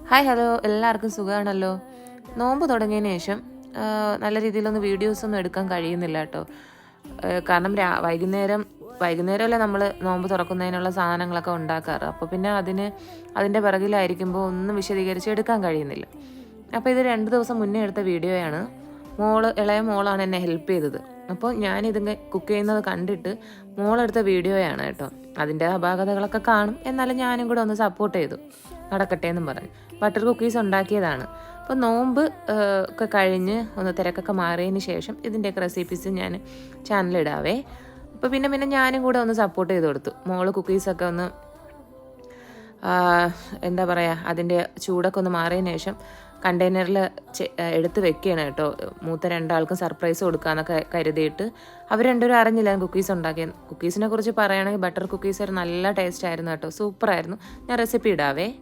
Hi hello, എല്ലാവർക്കും സുഖമാണല്ലോ. നോമ്പ് തുടങ്ങിയതിന് ശേഷം നല്ല രീതിയിലൊന്നും വീഡിയോസൊന്നും എടുക്കാൻ കഴിയുന്നില്ല കേട്ടോ. കാരണം വൈകുന്നേരമല്ലേ നമ്മൾ നോമ്പ് തുറക്കുന്നതിനുള്ള സാധനങ്ങളൊക്കെ ഉണ്ടാക്കാറ്. അപ്പോൾ പിന്നെ അതിൻ്റെ പിറകിലായിരിക്കുമ്പോൾ ഒന്നും വിശദീകരിച്ച് എടുക്കാൻ കഴിയുന്നില്ല. അപ്പോൾ ഇത് 2 ദിവസം മുന്നേ എടുത്ത വീഡിയോയാണ്. ഇളയ മോളാണ് എന്നെ ഹെൽപ്പ് ചെയ്തത്. അപ്പോൾ ഞാനിതിങ്ങനെ കുക്ക് ചെയ്യുന്നത് കണ്ടിട്ട് മോളെടുത്ത വീഡിയോയാണ് കേട്ടോ. അതിൻ്റെ അപാകതകളൊക്കെ കാണും, എന്നാലും ഞാനും കൂടെ ഒന്ന് സപ്പോർട്ട് ചെയ്തു, നടക്കട്ടെ എന്നും പറഞ്ഞു. ബട്ടർ കുക്കീസ് ഉണ്ടാക്കിയതാണ്. അപ്പോൾ നോമ്പ് ഒക്കെ കഴിഞ്ഞ് ഒന്ന് തിരക്കൊക്കെ മാറിയതിന് ശേഷം ഇതിൻ്റെയൊക്കെ റെസിപ്പീസ് ഞാൻ ചാനലിടാവേ. അപ്പോൾ പിന്നെ ഞാനും കൂടെ ഒന്ന് സപ്പോർട്ട് ചെയ്ത് കൊടുത്തു. മോള് കുക്കീസൊക്കെ ഒന്ന് എന്താ പറയുക, അതിൻ്റെ ചൂടൊക്കെ ഒന്ന് മാറിയതിന് ശേഷം കണ്ടെയ്നറിൽ എടുത്ത് വെക്കുകയാണ് കേട്ടോ. മൂത്ത 2 ആൾക്കും സർപ്രൈസ് കൊടുക്കാമെന്നൊക്കെ കരുതിയിട്ട്. അവർ രണ്ടുപേരും അറിഞ്ഞില്ല കുക്കീസ് ഉണ്ടാക്കിയത്. കുക്കീസിനെ കുറിച്ച് പറയുകയാണെങ്കിൽ ബട്ടർ കുക്കീസ് നല്ല ടേസ്റ്റ് ആയിരുന്നു കേട്ടോ, സൂപ്പറായിരുന്നു. ഞാൻ റെസിപ്പി ഇടാവേ.